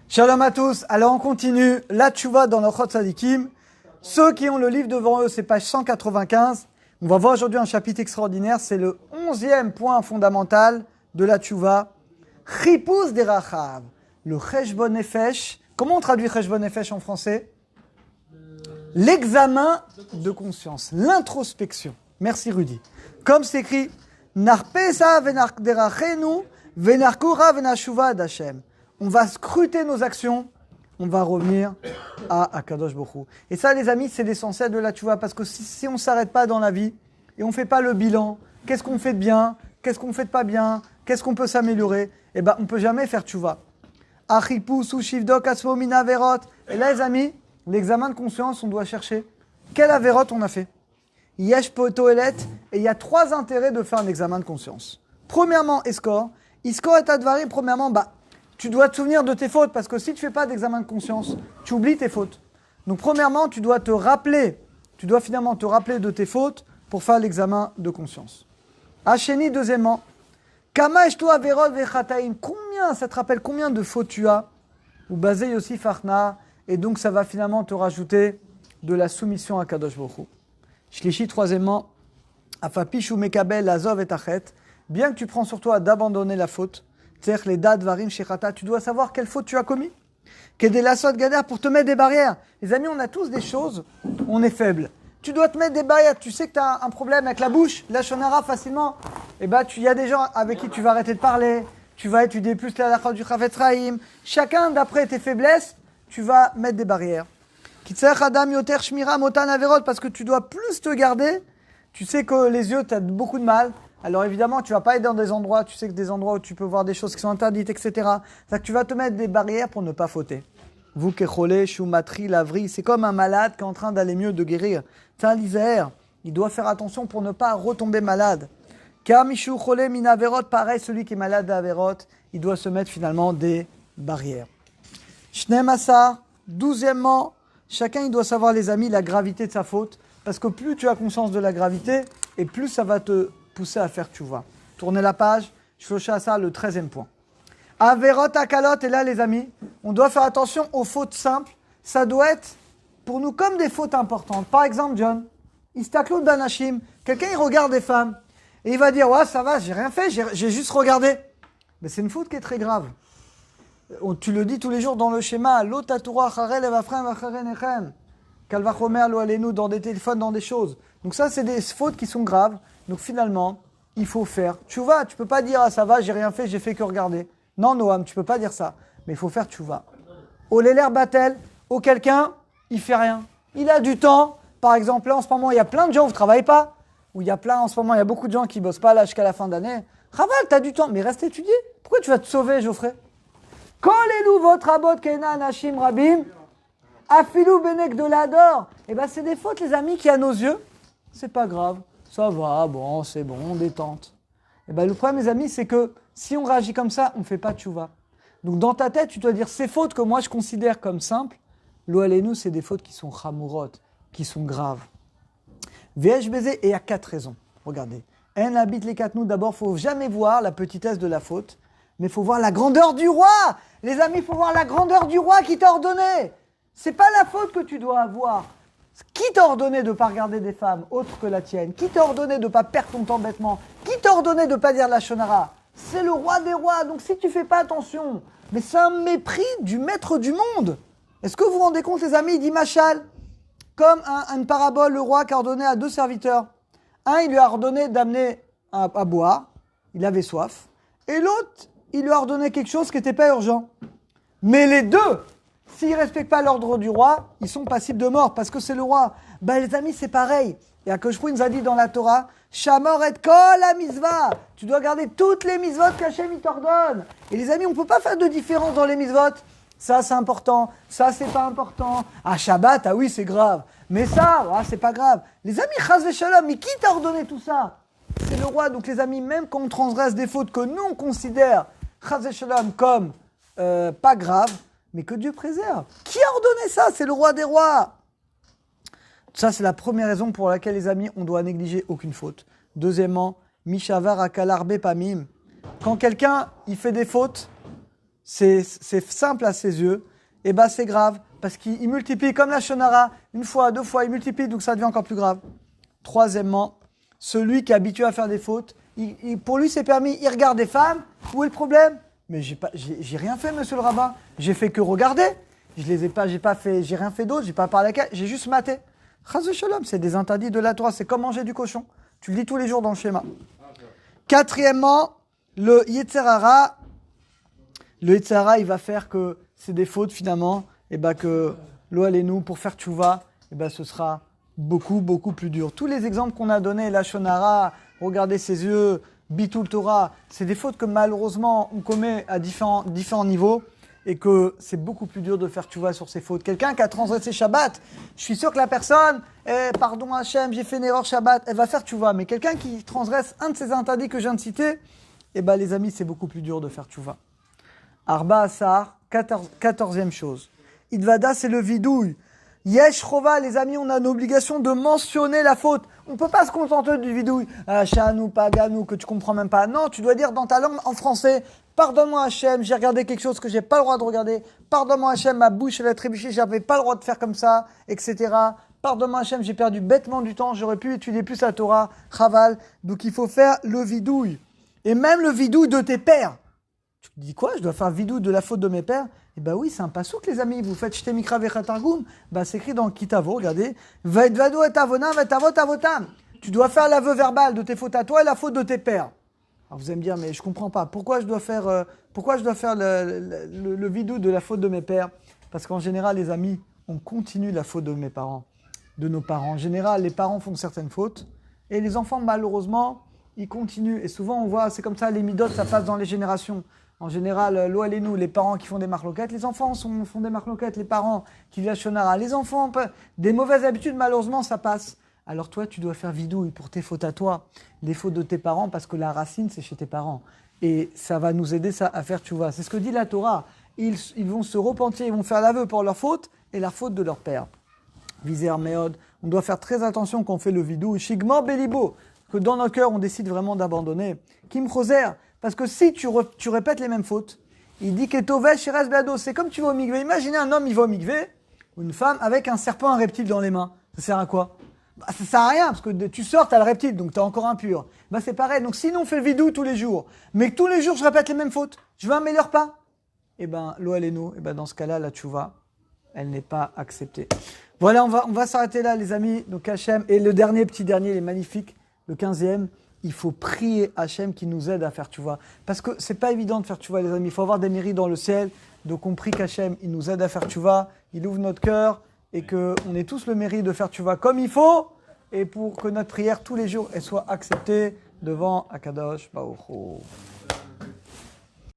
Shalom à tous. Alors on continue la tchouva dans le Chot Tzadikim. Ceux qui ont le livre devant eux, c'est page 195. On va voir aujourd'hui un chapitre extraordinaire. C'est le 11e point fondamental de la tchouva. Chipus derachav. Le cheshbon nefesh. Comment on traduit cheshbon nefesh en français? L'examen de conscience, l'introspection. Merci Rudy. Comme c'est écrit, Narpesa venarderachenu venarkura venashuva d'Hashem. On va scruter nos actions, on va revenir à Akadosh Baruch Hu. Et ça, les amis, c'est l'essentiel de la tchouva, parce que si on ne s'arrête pas dans la vie et on ne fait pas le bilan, qu'est-ce qu'on fait de bien, qu'est-ce qu'on fait de pas bien, qu'est-ce qu'on peut s'améliorer, eh ben, on ne peut jamais faire tchouva. Achipus ou shivdok asmo min averot. Et là, les amis, l'examen de conscience, on doit chercher quelle averot on a fait. Yesh potoelet, et il y a 3 intérêts de faire un examen de conscience. Premièrement, iskor et advarim, premièrement, tu dois te souvenir de tes fautes, parce que si tu ne fais pas d'examen de conscience, tu oublies tes fautes. Donc premièrement, tu dois finalement te rappeler de tes fautes pour faire l'examen de conscience. Hacheni, deuxièmement, kama eshtu averot vechataim, ça te rappelle combien de fautes tu as, ou basé yossi farna, et donc ça va finalement te rajouter de la soumission à Kadosh Baruch Hu. Shlishi, troisièmement, afapishu mekabel azov et achet, bien que tu prends sur toi d'abandonner la faute, c'est-à-dire les dad varim shechata, tu dois savoir quelle faute tu as commis. Kedé la sot gader, pour te mettre des barrières. Les amis, on a tous des choses, on est faible. Tu dois te mettre des barrières. Tu sais que tu as un problème avec la bouche, la shonara facilement. Et il y a des gens avec qui tu vas arrêter de parler. Tu vas étudier plus la halakha du Chafetz Chaim. Chacun, d'après tes faiblesses, tu vas mettre des barrières. Kitzach adam yoter shmira motan averot, parce que tu dois plus te garder. Tu sais que les yeux, tu as beaucoup de mal. Alors évidemment, tu vas pas être dans des endroits, tu sais que des endroits où tu peux voir des choses qui sont interdites, etc. C'est-à-dire que tu vas te mettre des barrières pour ne pas fauter. Vous kecholé, shumatri, lavri, c'est comme un malade qui est en train d'aller mieux, de guérir. C'est un lisaire, il doit faire attention pour ne pas retomber malade. Car mishu cholé min averot, pareil, celui qui est malade d'averot, il doit se mettre finalement des barrières. Shnem asar, 12e, chacun il doit savoir, les amis, la gravité de sa faute, parce que plus tu as conscience de la gravité, et plus ça va te pousser à faire tchouva. Tournez la page, Shloshah ça, le 13e point. Averot akalot, et là les amis, on doit faire attention aux fautes simples. Ça doit être pour nous comme des fautes importantes. Par exemple, John, Istaklut banashim, quelqu'un il regarde des femmes, et il va dire, ouais ça va, j'ai rien fait, j'ai juste regardé. Mais c'est une faute qui est très grave. Tu le dis tous les jours dans le schéma, l'otatura charel evafrem vacharenechem, kalvachomer lo alenu, dans des téléphones, dans des choses. Donc ça c'est des fautes qui sont graves. Donc finalement, il faut faire tchouva. Tu peux pas dire, ah ça va, j'ai rien fait, j'ai fait que regarder. Non, Noam, tu peux pas dire ça. Mais il faut faire tchouva. Au l'éler batel, au quelqu'un, il fait rien. Il a du temps. Par exemple, là en ce moment, il y a plein de gens, vous travaillez pas. Ou il y a beaucoup de gens qui bossent pas là jusqu'à la fin d'année. Raval, tu as du temps, mais reste étudier. Pourquoi tu vas te sauver, Geoffrey? Kolelu votre abot kena anashim rabim, afilou benek de l'ador. Eh ben, c'est des fautes, les amis, qui à nos yeux, c'est pas grave. Ça va, bon, c'est bon, détente. Et le problème, mes amis, c'est que si on réagit comme ça, on ne fait pas de tchouva. Donc dans ta tête, tu dois dire, ces fautes que moi je considère comme simples, l'oalenu, c'est des fautes qui sont chamurot, qui sont graves. VH baiser, et il y a 4 raisons. Regardez. En habit les 4 nous, d'abord, il ne faut jamais voir la petitesse de la faute, mais il faut voir la grandeur du roi. Les amis, il faut voir la grandeur du roi qui t'a ordonné. C'est pas la faute que tu dois avoir. Qui t'a ordonné de ne pas regarder des femmes autres que la tienne? Qui t'a ordonné de ne pas perdre ton temps bêtement? Qui t'a ordonné de ne pas dire la shonara? C'est le roi des rois, donc si tu ne fais pas attention, mais c'est un mépris du maître du monde. Est-ce que vous vous rendez compte, les amis? Il dit Machal, comme une parabole, le roi qui a ordonné à 2 serviteurs. Un, il lui a ordonné d'amener à boire, il avait soif, et l'autre, il lui a ordonné quelque chose qui n'était pas urgent. Mais les deux, s'ils ne respectent pas l'ordre du roi, ils sont passibles de mort parce que c'est le roi. Les amis, c'est pareil. Et Akadosh Baruch Hu nous a dit dans la Torah, Shamor et kol la mitzvah. Tu dois garder toutes les mitzvot qu'Hachem il t'ordonne. Et les amis, on ne peut pas faire de différence dans les mitzvot. Ça, c'est important. Ça, c'est pas important. Ah, Shabbat, ah oui, c'est grave. Mais ça, ah, c'est pas grave. Les amis, chas v'shalom, mais qui t'a ordonné tout ça? C'est le roi. Donc les amis, même quand on transgresse des fautes que nous, on considère, chas v'shalom, comme pas grave, mais que Dieu préserve. Qui a ordonné ça? C'est le roi des rois. Ça, c'est la première raison pour laquelle, les amis, on doit négliger aucune faute. Deuxièmement, Mishavar akalarbe pamim. Quand quelqu'un, il fait des fautes, c'est simple à ses yeux, et ben c'est grave, parce qu'il multiplie comme la shonara, une fois, deux fois, il multiplie, donc ça devient encore plus grave. Troisièmement, celui qui est habitué à faire des fautes, pour lui c'est permis, il regarde des femmes, où est le problème? Mais j'ai rien fait, monsieur le rabbin, j'ai fait que regarder, j'ai rien fait d'autre, j'ai pas parlé avec elle, j'ai juste maté. Chas v'shalom, c'est des interdits de la Torah, c'est comme manger du cochon. Tu le dis tous les jours dans le schéma. Quatrièmement, le Yetzer Hara, il va faire que c'est des fautes finalement, et que lo alenu pour faire tchouva, ce sera beaucoup, beaucoup plus dur. Tous les exemples qu'on a donnés, la shonara, regarder ses yeux, bitul Torah, c'est des fautes que malheureusement on commet à différents niveaux et que c'est beaucoup plus dur de faire tchouva sur ces fautes. Quelqu'un qui a transgressé Shabbat, je suis sûr que la personne, pardon Hachem, j'ai fait une erreur Shabbat, elle va faire tchouva. Mais quelqu'un qui transgresse un de ces interdits que je viens de citer, les amis, c'est beaucoup plus dur de faire tchouva. Arba Asar, 14e chose. Idvada, c'est le vidouille. Yesh Chova, les amis, on a une obligation de mentionner la faute. On ne peut pas se contenter du vidouille. Shanou, Paganou, que tu comprends même pas. Non, tu dois dire dans ta langue en français, pardonne-moi Hachem, j'ai regardé quelque chose que j'ai pas le droit de regarder. Pardonne-moi Hachem, ma bouche elle a trébuché, j'avais pas le droit de faire comme ça, etc. Pardonne-moi Hachem, j'ai perdu bêtement du temps, j'aurais pu étudier plus la Torah, Chaval. Donc il faut faire le vidouille. Et même le vidouille de tes pères. Tu te dis quoi? Je dois faire vidouille de la faute de mes pères? Oui, c'est un pasouk, les amis. Vous faites Shte Mikra Vechatargum. C'est écrit dans Kitavo, regardez. Vaidvado et avonam vetavot avotam. Tu dois faire l'aveu verbal de tes fautes à toi et la faute de tes pères. Alors vous allez me dire, mais je comprends pas. Pourquoi je dois faire le vidouille de la faute de mes pères? Parce qu'en général, les amis, on continue la faute de mes parents, de nos parents. En général, les parents font certaines fautes et les enfants, malheureusement, ils continuent. Et souvent, on voit, c'est comme ça, les midotes, ça passe dans les générations. En général, lo alenu, les parents qui font des marloquettes, les enfants font des marloquettes, les parents qui vivent shonara, les enfants, des mauvaises habitudes, malheureusement, ça passe. Alors toi, tu dois faire vidouille pour tes fautes à toi, les fautes de tes parents, parce que la racine, c'est chez tes parents. Et ça va nous aider à faire tchouva. C'est ce que dit la Torah. Ils vont se repentir, ils vont faire l'aveu pour leurs fautes et la faute de leur père. Viser Meod, on doit faire très attention quand on fait le vidouille. Shigmor Belibo, que dans nos cœurs, on décide vraiment d'abandonner. Kim Choser, parce que si tu répètes les mêmes fautes, il dit que Toveh Shiraz Beado, c'est comme tu vas au mikvé. Imaginez un homme, il va au mikvé, ou une femme avec un serpent, un reptile dans les mains. Ça sert à quoi? Ça sert à rien, parce que tu sors, t'as le reptile, donc t'es encore impur. C'est pareil. Donc sinon, on fait le vidou tous les jours, mais que tous les jours, je répète les mêmes fautes, je m'améliore pas. Lo alenu, dans ce cas-là, la tchouva, elle n'est pas acceptée. Voilà, on va s'arrêter là, les amis. Donc Hachem, et le petit dernier, il est magnifique, le 15e. Il faut prier Hachem qui nous aide à faire tchouva. Parce que c'est pas évident de faire tchouva, les amis. Il faut avoir des mérites dans le ciel. Donc on prie qu'Hachem, il nous aide à faire tchouva. Il ouvre notre cœur et qu'on ait tous le mérite de faire tchouva comme il faut. Et pour que notre prière tous les jours elle soit acceptée devant Akadosh Baruch Hu.